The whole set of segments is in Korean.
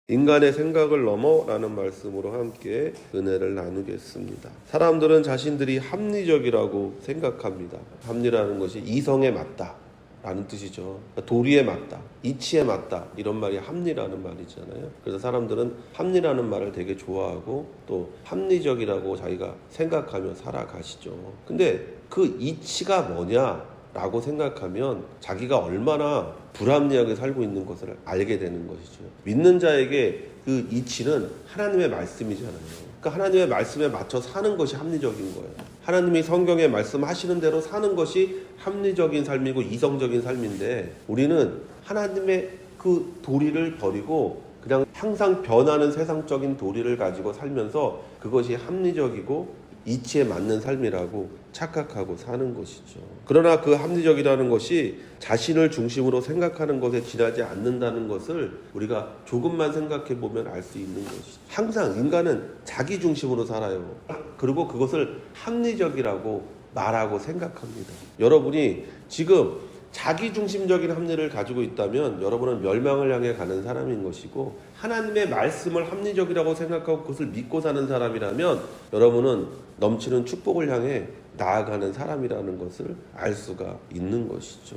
인간의 생각을 넘어라는 말씀으로 함께 은혜를 나누겠습니다. 사람들은 자신들이 합리적이라고 생각합니다. 합리라는 것이 이성에 맞다 라는 뜻이죠. 도리에 맞다, 이치에 맞다, 이런 말이 합리라는 말이잖아요. 그래서 사람들은 합리라는 말을 되게 좋아하고 또 합리적이라고 자기가 생각하며 살아가시죠. 근데 그 이치가 뭐냐 라고 생각하면 자기가 얼마나 불합리하게 살고 있는 것을 알게 되는 것이죠. 믿는 자에게 그 이치는 하나님의 말씀이잖아요. 그러니까 하나님의 말씀에 맞춰 사는 것이 합리적인 거예요. 하나님이 성경에 말씀하시는 대로 사는 것이 합리적인 삶이고 이성적인 삶인데, 우리는 하나님의 그 도리를 버리고 그냥 항상 변하는 세상적인 도리를 가지고 살면서 그것이 합리적이고 이치에 맞는 삶이라고 착각하고 사는 것이죠. 그러나 그 합리적이라는 것이 자신을 중심으로 생각하는 것에 지나지 않는다는 것을 우리가 조금만 생각해 보면 알 수 있는 것이죠. 항상 인간은 자기 중심으로 살아요. 그리고 그것을 합리적이라고 말하고 생각합니다. 여러분이 지금 자기 중심적인 합리를 가지고 있다면 여러분은 멸망을 향해 가는 사람인 것이고, 하나님의 말씀을 합리적이라고 생각하고 그것을 믿고 사는 사람이라면 여러분은 넘치는 축복을 향해 나아가는 사람이라는 것을 알 수가 있는 것이죠.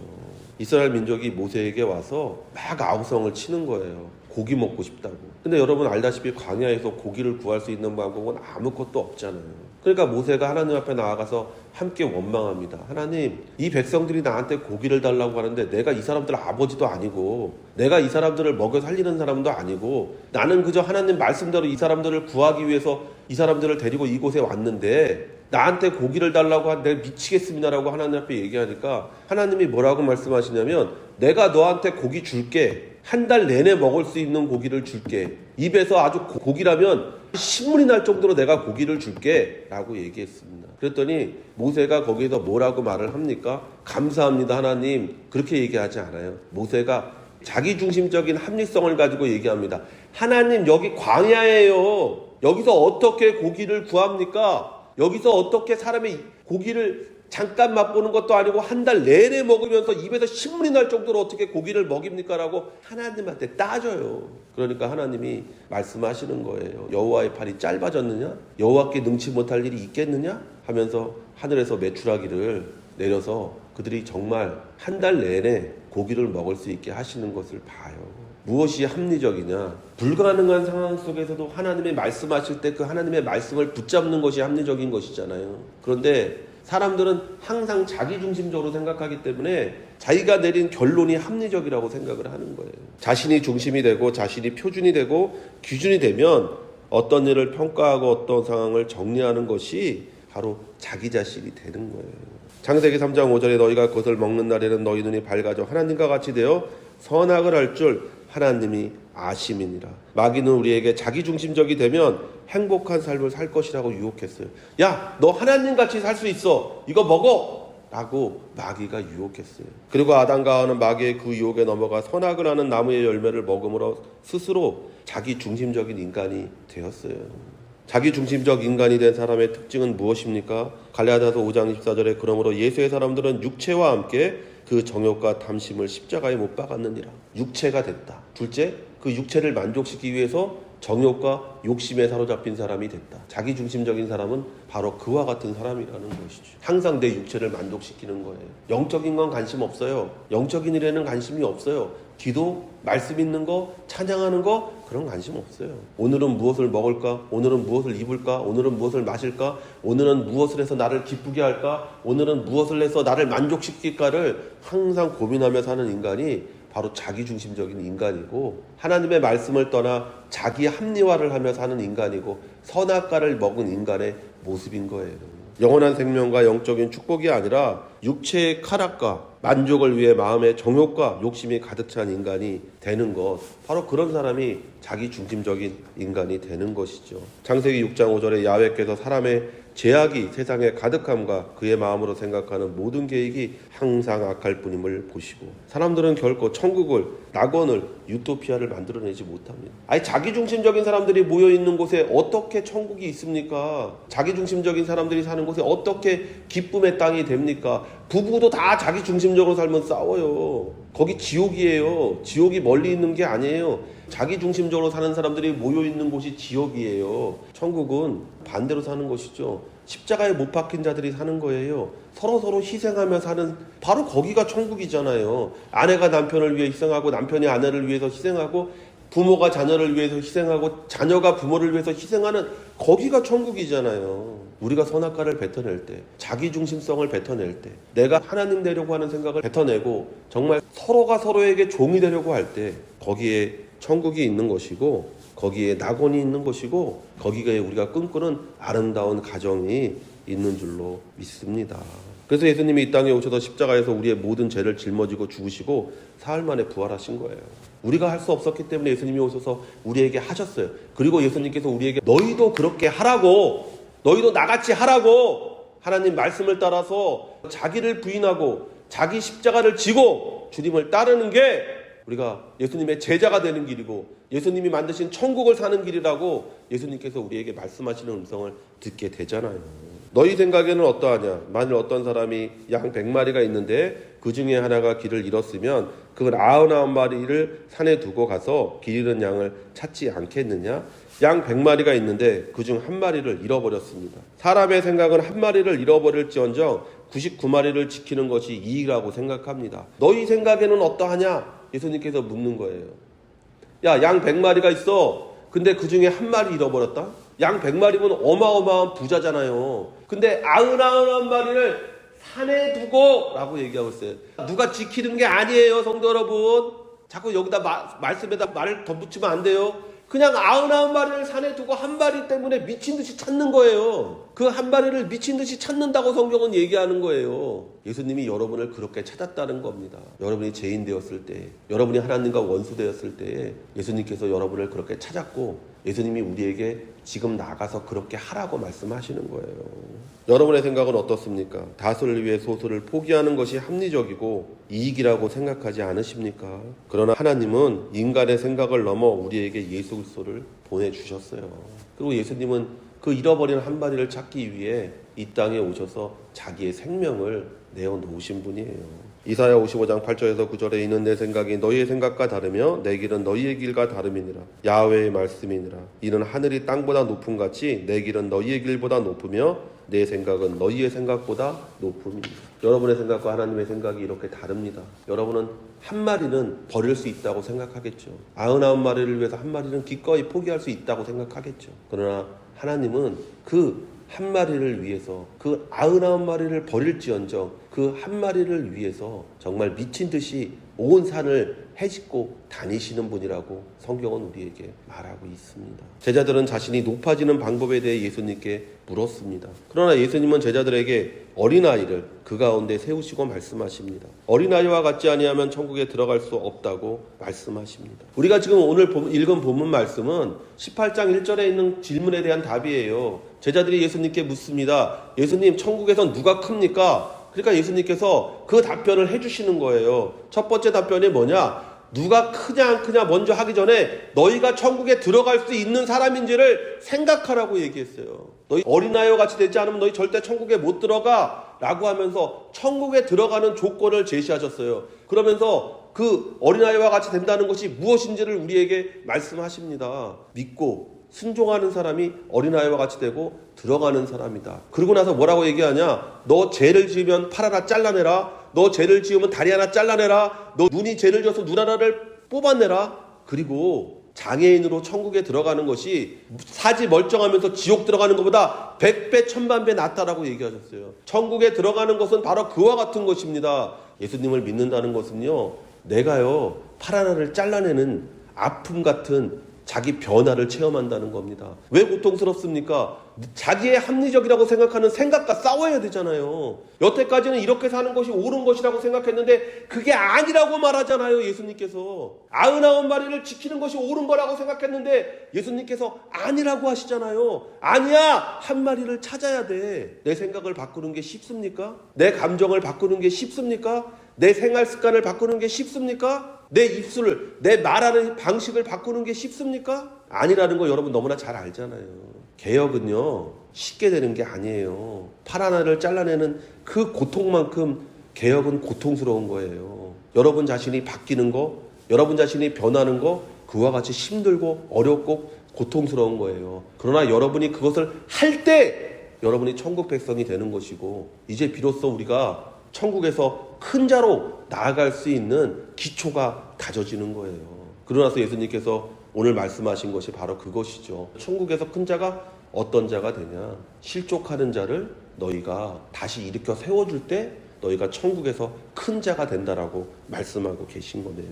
이스라엘 민족이 모세에게 와서 막 아우성을 치는 거예요. 고기 먹고 싶다고. 근데 여러분 알다시피 광야에서 고기를 구할 수 있는 방법은 아무것도 없잖아요. 그러니까 모세가 하나님 앞에 나아가서 함께 원망합니다. 하나님, 이 백성들이 나한테 고기를 달라고 하는데 내가 이 사람들 아버지도 아니고 내가 이 사람들을 먹여 살리는 사람도 아니고 나는 그저 하나님 말씀대로 이 사람들을 구하기 위해서 이 사람들을 데리고 이곳에 왔는데 나한테 고기를 달라고 하는데 내가 미치겠습니다라고 하나님 앞에 얘기하니까 하나님이 뭐라고 말씀하시냐면, 내가 너한테 고기 줄게. 한 달 내내 먹을 수 있는 고기를 줄게. 입에서 아주 고기라면 신물이 날 정도로 내가 고기를 줄게 라고 얘기했습니다. 그랬더니 모세가 거기에서 뭐라고 말을 합니까? 감사합니다 하나님, 그렇게 얘기하지 않아요. 모세가 자기중심적인 합리성을 가지고 얘기합니다. 하나님, 여기 광야예요. 여기서 어떻게 고기를 구합니까? 여기서 어떻게 사람의 고기를 잠깐 맛보는 것도 아니고 한 달 내내 먹으면서 입에서 신물이 날 정도로 어떻게 고기를 먹입니까? 라고 하나님한테 따져요. 그러니까 하나님이 말씀하시는 거예요. 여호와의 팔이 짧아졌느냐? 여호와께 능치 못할 일이 있겠느냐? 하면서 하늘에서 메추라기를 내려서 그들이 정말 한 달 내내 고기를 먹을 수 있게 하시는 것을 봐요. 무엇이 합리적이냐? 불가능한 상황 속에서도 하나님이 말씀하실 때 그 하나님의 말씀을 붙잡는 것이 합리적인 것이잖아요. 그런데 사람들은 항상 자기중심적으로 생각하기 때문에 자기가 내린 결론이 합리적이라고 생각을 하는 거예요. 자신이 중심이 되고 자신이 표준이 되고 기준이 되면 어떤 일을 평가하고 어떤 상황을 정리하는 것이 바로 자기 자신이 되는 거예요. 창세기 3장 5절에 너희가 그것을 먹는 날에는 너희 눈이 밝아져 하나님과 같이 되어 선악을 할 줄 하나님이 아심이니라. 마귀는 우리에게 자기중심적이 되면 행복한 삶을 살 것이라고 유혹했어요. 야, 너 하나님같이 살 수 있어. 이거 먹어. 라고 마귀가 유혹했어요. 그리고 아담과 하와는 마귀의 그 유혹에 넘어가 선악을 하는 나무의 열매를 먹음으로 스스로 자기중심적인 인간이 되었어요. 자기중심적 인간이 된 사람의 특징은 무엇입니까? 갈라디아서 5장 24절에 그러므로 예수의 사람들은 육체와 함께 그 정욕과 탐심을 십자가에 못 박았느니라. 육체가 됐다. 둘째, 그 육체를 만족시키기 위해서 정욕과 욕심에 사로잡힌 사람이 됐다. 자기중심적인 사람은 바로 그와 같은 사람이라는 것이죠. 항상 내 육체를 만족시키는 거예요. 영적인 건 관심 없어요. 영적인 일에는 관심이 없어요. 기도, 말씀 있는 거, 찬양하는 거, 그런 관심 없어요. 오늘은 무엇을 먹을까? 오늘은 무엇을 입을까? 오늘은 무엇을 마실까? 오늘은 무엇을 해서 나를 기쁘게 할까? 오늘은 무엇을 해서 나를 만족시킬까를 항상 고민하며 사는 인간이 바로 자기중심적인 인간이고, 하나님의 말씀을 떠나 자기 합리화를 하며 사는 인간이고, 선악과를 먹은 인간의 모습인 거예요. 영원한 생명과 영적인 축복이 아니라 육체의 쾌락과 만족을 위해 마음의 정욕과 욕심이 가득 찬 인간이 되는 것, 바로 그런 사람이 자기중심적인 인간이 되는 것이죠. 창세기 6장 5절에 야훼께서 사람의 죄악이 세상에 가득함과 그의 마음으로 생각하는 모든 계획이 항상 악할 뿐임을 보시고, 사람들은 결코 천국을, 낙원을, 유토피아를 만들어내지 못합니다. 아니, 자기중심적인 사람들이 모여있는 곳에 어떻게 천국이 있습니까? 자기중심적인 사람들이 사는 곳에 어떻게 기쁨의 땅이 됩니까? 부부도 다 자기중심적으로 살면 싸워요. 거기 지옥이에요. 지옥이 멀리 있는 게 아니에요. 자기중심적으로 사는 사람들이 모여있는 곳이 지옥이에요. 천국은 반대로 사는 것이죠. 십자가에 못 박힌 자들이 사는 거예요. 서로서로 희생하며 사는, 바로 거기가 천국이잖아요. 아내가 남편을 위해 희생하고, 남편이 아내를 위해서 희생하고, 부모가 자녀를 위해서 희생하고, 자녀가 부모를 위해서 희생하는, 거기가 천국이잖아요. 우리가 선악과를 뱉어낼 때, 자기중심성을 뱉어낼 때, 내가 하나님 되려고 하는 생각을 뱉어내고, 정말 서로가 서로에게 종이 되려고 할 때, 거기에 천국이 있는 것이고, 거기에 낙원이 있는 것이고, 거기에 우리가 꿈꾸는 아름다운 가정이 있는 줄로 믿습니다. 그래서 예수님이 이 땅에 오셔서 십자가에서 우리의 모든 죄를 짊어지고 죽으시고 사흘 만에 부활하신 거예요. 우리가 할 수 없었기 때문에 예수님이 오셔서 우리에게 하셨어요. 그리고 예수님께서 우리에게 너희도 그렇게 하라고, 너희도 나같이 하라고, 하나님 말씀을 따라서 자기를 부인하고 자기 십자가를 지고 주님을 따르는 게 우리가 예수님의 제자가 되는 길이고, 예수님이 만드신 천국을 사는 길이라고 예수님께서 우리에게 말씀하시는 음성을 듣게 되잖아요. 너희 생각에는 어떠하냐? 만일 어떤 사람이 양 100마리가 있는데 그 중에 하나가 길을 잃었으면 그 99마리를 산에 두고 가서 길 잃은 양을 찾지 않겠느냐? 양 100마리가 있는데 그중 한 마리를 잃어버렸습니다. 사람의 생각은 한 마리를 잃어버릴지언정 99마리를 지키는 것이 이익이라고 생각합니다. 너희 생각에는 어떠하냐? 예수님께서 묻는 거예요. 야, 양 100마리가 있어. 근데 그 중에 한 마리 잃어버렸다? 양 100마리면 어마어마한 부자잖아요. 근데 99마리를 산에 두고 라고 얘기하고 있어요. 누가 지키는 게 아니에요, 성도 여러분. 자꾸 여기다 말씀에다 말을 덧붙이면 안 돼요. 그냥 99마리를 산에 두고 한 마리 때문에 미친 듯이 찾는 거예요. 그 한 마리를 미친 듯이 찾는다고 성경은 얘기하는 거예요. 예수님이 여러분을 그렇게 찾았다는 겁니다. 여러분이 죄인 되었을 때, 여러분이 하나님과 원수 되었을 때 예수님께서 여러분을 그렇게 찾았고, 예수님이 우리에게 지금 나가서 그렇게 하라고 말씀하시는 거예요. 여러분의 생각은 어떻습니까? 다수를 위해 소수를 포기하는 것이 합리적이고 이익이라고 생각하지 않으십니까? 그러나 하나님은 인간의 생각을 넘어 우리에게 예수 그리스도를 보내주셨어요. 그리고 예수님은 그 잃어버린 한 마리를 찾기 위해 이 땅에 오셔서 자기의 생명을 내어놓으신 분이에요. 이사야 55장 8절에서 9절에 이는 내 생각이 너희의 생각과 다르며 내 길은 너희의 길과 다름이니라. 야훼의 말씀이니라. 이는 하늘이 땅보다 높음 같이 내 길은 너희의 길보다 높으며 내 생각은 너희의 생각보다 높음이니라. 여러분의 생각과 하나님의 생각이 이렇게 다릅니다. 여러분은 한 마리는 버릴 수 있다고 생각하겠죠. 99마리를 위해서 한 마리는 기꺼이 포기할 수 있다고 생각하겠죠. 그러나 하나님은 그 한 마리를 위해서, 그 99마리를 버릴지언정 그 한 마리를 위해서 정말 미친 듯이 온 산을 헤집고 다니시는 분이라고 성경은 우리에게 말하고 있습니다. 제자들은 자신이 높아지는 방법에 대해 예수님께 물었습니다. 그러나 예수님은 제자들에게 어린아이를 그 가운데 세우시고 말씀하십니다. 어린아이와 같지 아니하면 천국에 들어갈 수 없다고 말씀하십니다. 우리가 지금 오늘 읽은 본문 말씀은 18장 1절에 있는 질문에 대한 답이에요. 제자들이 예수님께 묻습니다. 예수님, 천국에선 누가 큽니까? 그러니까 예수님께서 그 답변을 해주시는 거예요. 첫 번째 답변이 뭐냐? 누가 크냐 안 크냐 먼저 하기 전에 너희가 천국에 들어갈 수 있는 사람인지를 생각하라고 얘기했어요. 너희 어린아이와 같이 되지 않으면 너희 절대 천국에 못 들어가 라고 하면서 천국에 들어가는 조건을 제시하셨어요. 그러면서 그 어린아이와 같이 된다는 것이 무엇인지를 우리에게 말씀하십니다. 믿고 순종하는 사람이 어린아이와 같이 되고 들어가는 사람이다. 그러고 나서 뭐라고 얘기하냐? 너 죄를 지으면 팔 하나 잘라내라. 너 죄를 지으면 다리 하나 잘라내라. 너 눈이 죄를 져서 눈 하나를 뽑아내라. 그리고 장애인으로 천국에 들어가는 것이 사지 멀쩡하면서 지옥 들어가는 것보다 100배 1000배 낫다라고 얘기하셨어요. 천국에 들어가는 것은 바로 그와 같은 것입니다. 예수님을 믿는다는 것은요, 내가요 팔 하나를 잘라내는 아픔 같은 자기 변화를 체험한다는 겁니다. 왜 고통스럽습니까? 자기의 합리적이라고 생각하는 생각과 싸워야 되잖아요. 여태까지는 이렇게 사는 것이 옳은 것이라고 생각했는데 그게 아니라고 말하잖아요. 예수님께서 99마리를 지키는 것이 옳은 거라고 생각했는데 예수님께서 아니라고 하시잖아요. 아니야, 한 마리를 찾아야 돼. 내 생각을 바꾸는 게 쉽습니까? 내 감정을 바꾸는 게 쉽습니까? 내 생활 습관을 바꾸는 게 쉽습니까? 내 입술을, 내 말하는 방식을 바꾸는 게 쉽습니까? 아니라는 거 여러분 너무나 잘 알잖아요. 개혁은요, 쉽게 되는 게 아니에요. 팔 하나를 잘라내는 그 고통만큼 개혁은 고통스러운 거예요. 여러분 자신이 바뀌는 거, 여러분 자신이 변하는 거, 그와 같이 힘들고 어렵고 고통스러운 거예요. 그러나 여러분이 그것을 할 때 여러분이 천국 백성이 되는 것이고, 이제 비로소 우리가 천국에서 큰 자로 나아갈 수 있는 기초가 다져지는 거예요. 그러나서 예수님께서 오늘 말씀하신 것이 바로 그것이죠. 천국에서 큰 자가 어떤 자가 되냐? 실족하는 자를 너희가 다시 일으켜 세워줄 때 너희가 천국에서 큰 자가 된다라고 말씀하고 계신 거네요.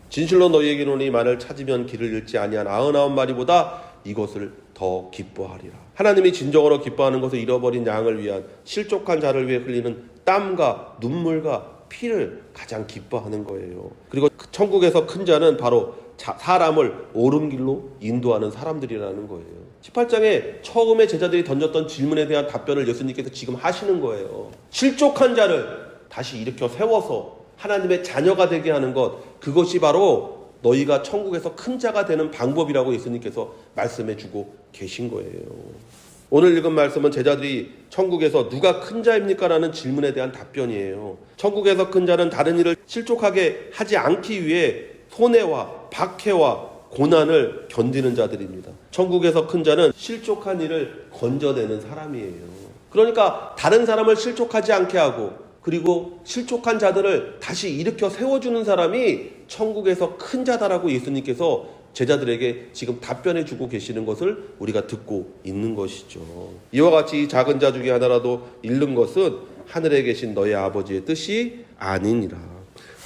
진실로 너희에게 이르노니 만일 찾으면 길을 잃지 아니한 99마리보다 이것을 더 기뻐하리라. 하나님이 진정으로 기뻐하는 것은 잃어버린 양을 위한 실족한 자를 위해 흘리는 땀과 눈물과 피를 가장 기뻐하는 거예요. 그리고 천국에서 큰 자는 바로 사람을 옳은 길로 인도하는 사람들이라는 거예요. 18장에 처음에 제자들이 던졌던 질문에 대한 답변을 예수님께서 지금 하시는 거예요. 실족한 자를 다시 일으켜 세워서 하나님의 자녀가 되게 하는 것, 그것이 바로 너희가 천국에서 큰 자가 되는 방법이라고 예수님께서 말씀해 주고 계신 거예요. 오늘 읽은 말씀은 제자들이 천국에서 누가 큰 자입니까? 라는 질문에 대한 답변이에요. 천국에서 큰 자는 다른 일을 실족하게 하지 않기 위해 손해와 박해와 고난을 견디는 자들입니다. 천국에서 큰 자는 실족한 일을 건져내는 사람이에요. 그러니까 다른 사람을 실족하지 않게 하고, 그리고 실족한 자들을 다시 일으켜 세워주는 사람이 천국에서 큰 자다라고 예수님께서 제자들에게 지금 답변해 주고 계시는 것을 우리가 듣고 있는 것이죠. 이와 같이 이 작은 자 중에 하나라도 잃는 것은 하늘에 계신 너희 아버지의 뜻이 아니니라.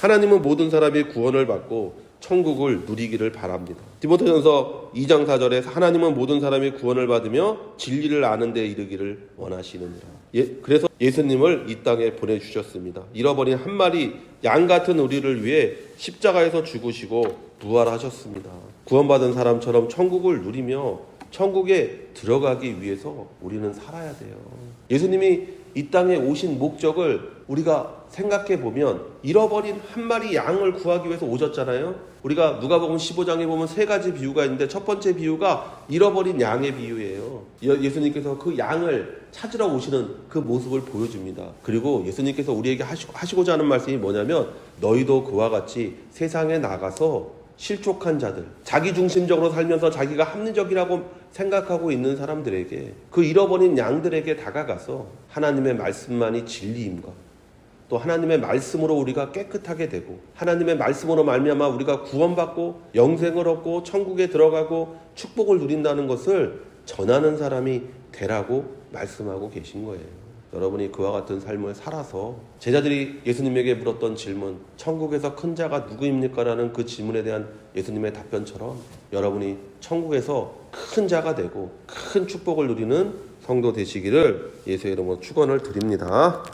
하나님은 모든 사람이 구원을 받고 천국을 누리기를 바랍니다. 디모데전서 2장 4절에 하나님은 모든 사람이 구원을 받으며 진리를 아는 데 이르기를 원하시느니라. 그래서 예수님을 이 땅에 보내주셨습니다. 잃어버린 한 마리 양 같은 우리를 위해 십자가에서 죽으시고 부활하셨습니다. 구원받은 사람처럼 천국을 누리며 천국에 들어가기 위해서 우리는 살아야 돼요. 예수님이 이 땅에 오신 목적을 우리가 생각해 보면 잃어버린 한 마리 양을 구하기 위해서 오셨잖아요. 우리가 누가복음 15장에 보면 세 가지 비유가 있는데 첫 번째 비유가 잃어버린 양의 비유예요. 예수님께서 그 양을 찾으러 오시는 그 모습을 보여줍니다. 그리고 예수님께서 우리에게 하시고자 하는 말씀이 뭐냐면, 너희도 그와 같이 세상에 나가서 실족한 자들, 자기중심적으로 살면서 자기가 합리적이라고 생각하고 있는 사람들에게, 그 잃어버린 양들에게 다가가서 하나님의 말씀만이 진리임과 또 하나님의 말씀으로 우리가 깨끗하게 되고 하나님의 말씀으로 말미암아 우리가 구원받고 영생을 얻고 천국에 들어가고 축복을 누린다는 것을 전하는 사람이 되라고 말씀하고 계신 거예요. 여러분이 그와 같은 삶을 살아서 제자들이 예수님에게 물었던 질문, 천국에서 큰 자가 누구입니까? 라는 그 질문에 대한 예수님의 답변처럼 여러분이 천국에서 큰 자가 되고 큰 축복을 누리는 성도 되시기를 예수의 이름으로 축원을 드립니다.